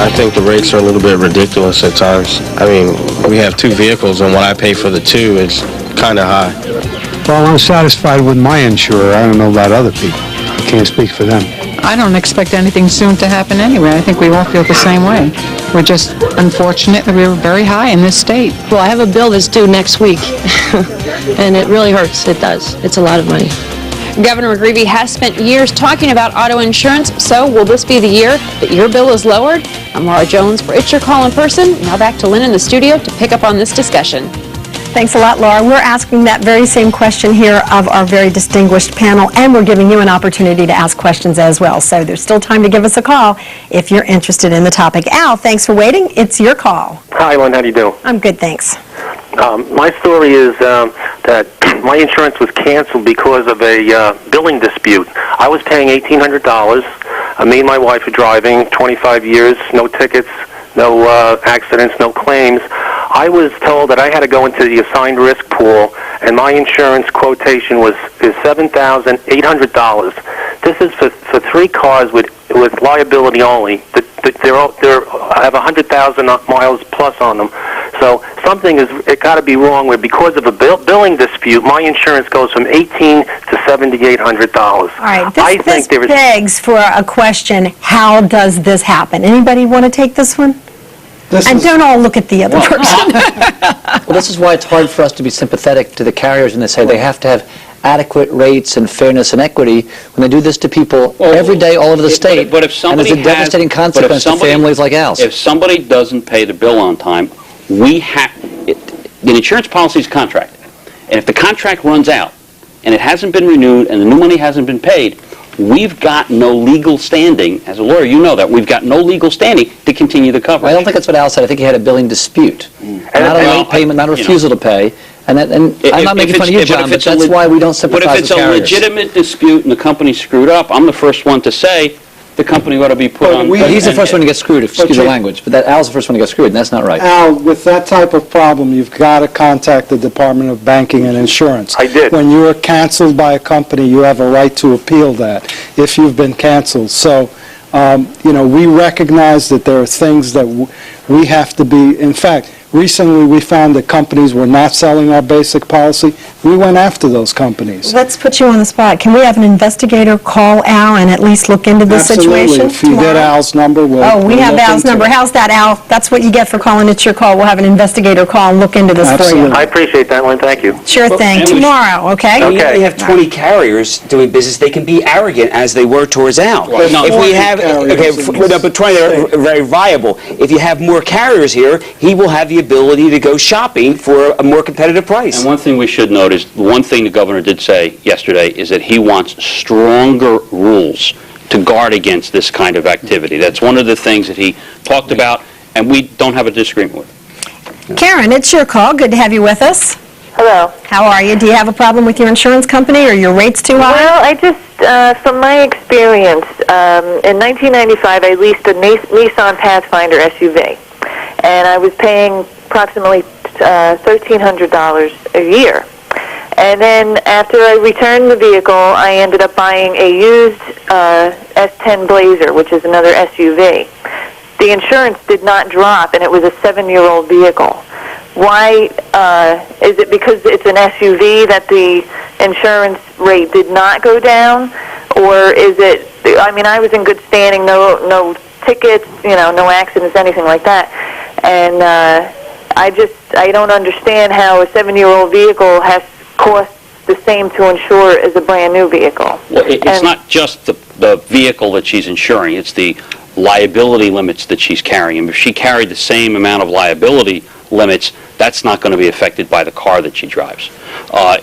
I think the rates are a little bit ridiculous at times. I mean, we have two vehicles, and what I pay for the two is kind of high. Well, I'm satisfied with my insurer. I don't know about other people. I can't speak for them. I don't expect anything soon to happen anyway. I think we all feel the same way. We're just unfortunate that we were very high in this state. Well, I have a bill that's due next week, and it really hurts. It does. It's a lot of money. Governor McGreevey has spent years talking about auto insurance, so will this be the year that your bill is lowered? I'm Laura Jones for It's Your Call in Person. Now back to Lynn in the studio to pick up on this discussion. Thanks a lot, Laura. We're asking that very same question here of our very distinguished panel, and we're giving you an opportunity to ask questions as well. So there's still time to give us a call if you're interested in the topic. Al, thanks for waiting. It's your call. Hi, Lynn. How do you do? I'm good, thanks. My story is that my insurance was canceled because of a billing dispute. I was paying $1,800. Me and my wife are driving 25 years, no tickets, no accidents, no claims. I was told that I had to go into the assigned risk pool, and my insurance quotation is $7,800. This is for 3 cars with liability only. I have 100,000 miles plus on them. So it got to be wrong where because of a billing dispute, my insurance goes from $1,800 to $7,800. All right, this begs for a question. How does this happen? Anybody want to take this one? And don't all look at the other person. Well, this is why it's hard for us to be sympathetic to the carriers when they say they have to have adequate rates and fairness and equity when they do this to people every day all over the state. But if somebody and there's a devastating consequence to families like ours. If somebody doesn't pay the bill on time, the insurance policy is a contract. And if the contract runs out and it hasn't been renewed and the new money hasn't been paid, we've got no legal standing. As a lawyer, you know that. We've got no legal standing to continue the coverage. Well, I don't think that's what Al said. I think he had a billing dispute. Not a late payment, not a refusal to pay. And I'm not making fun of you, John, but that's why we don't sympathize with carriers. But if it's a legitimate dispute and the company screwed up, I'm the first one to say the company ought to be put on. But he's the first one to get screwed, excuse the language. But Al's the first one to get screwed, and that's not right. Al, with that type of problem, you've got to contact the Department of Banking and Insurance. I did. When you are canceled by a company, you have a right to appeal that if you've been canceled. So, we recognize that there are things that we have to be, in fact, recently we found that companies were not selling our basic policy. We went after those companies. Let's put you on the spot. Can we have an investigator call Al and at least look into this situation? Absolutely. If you get Al's number, we'll we have Al's number. How's that, Al? That's what you get for calling. It's your call. We'll have an investigator call and look into this for you. I appreciate that, Lynn. Thank you. Sure thing. Tomorrow, okay? We have 20 carriers doing business. They can be arrogant as they were towards Al. Right. If we have, but 20 are very viable. If you have more carriers here, he will have the ability to go shopping for a more competitive price. And one thing we should note is, one thing the governor did say yesterday is that he wants stronger rules to guard against this kind of activity. That's one of the things that he talked about, and we don't have a disagreement with. Karen, it's your call. Good to have you with us. Hello. How are you? Do you have a problem with your insurance company or your rates too high? Well, I just, from my experience, in 1995 I leased a Nissan Pathfinder SUV, and I was paying approximately $1,300 a year. And then after I returned the vehicle, I ended up buying a used S10 Blazer, which is another SUV. The insurance did not drop, and it was a 7-year-old vehicle. Why is it because it's an SUV that the insurance rate did not go down, or is it? I mean, I was in good standing, no tickets, no accidents, anything like that, and I don't understand how a 7-year-old vehicle has cost the same to insure as a brand new vehicle. Well, it's not just the vehicle that she's insuring, it's the liability limits that she's carrying. And if she carried the same amount of liability limits, that's not going to be affected by the car that she drives.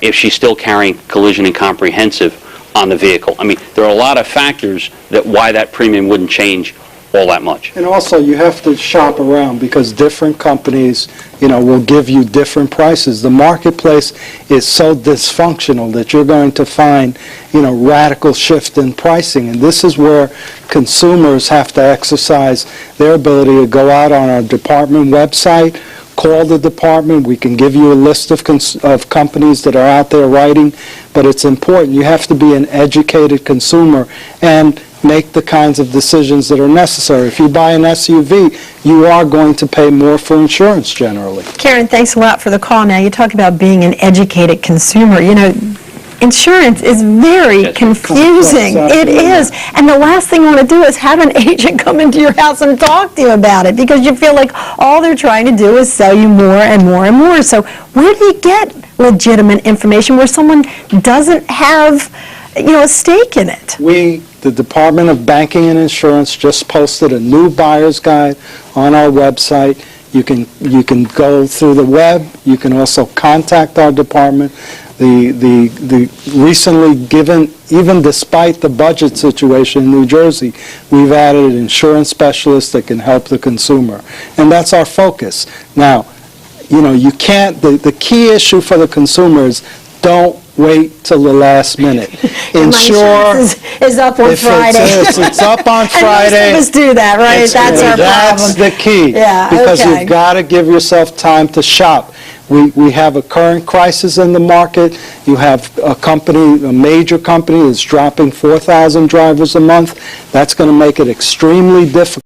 If she's still carrying collision and comprehensive on the vehicle. I mean, there are a lot of factors that why that premium wouldn't change all that much. And also, you have to shop around because different companies, will give you different prices. The marketplace is so dysfunctional that you're going to find, radical shift in pricing. And this is where consumers have to exercise their ability to go out on our department website, call the department. We can give you a list of companies that are out there writing, but it's important. You have to be an educated consumer. And make the kinds of decisions that are necessary. If you buy an SUV, you are going to pay more for insurance generally. Karen, thanks a lot for the call. Now, you talk about being an educated consumer. You know, insurance is very confusing. It is. And the last thing you want to do is have an agent come into your house and talk to you about it, because you feel like all they're trying to do is sell you more and more and more. So where do you get legitimate information where someone doesn't have, you know, a stake in it? The Department of Banking and Insurance just posted a new buyer's guide on our website. You can go through the web. You can also contact our department. The recently given, even despite the budget situation in New Jersey, we've added an insurance specialist that can help the consumer. And that's our focus. Now, you know, you can't, the key issue for the consumer is don't wait till the last minute. Insure is up on Friday. It's up on Friday. And most of us do that, right? That's our problem. That's the key. Yeah, because okay. you've got to give yourself time to shop. We have a current crisis in the market. You have a major company that's dropping 4,000 drivers a month. That's going to make it extremely difficult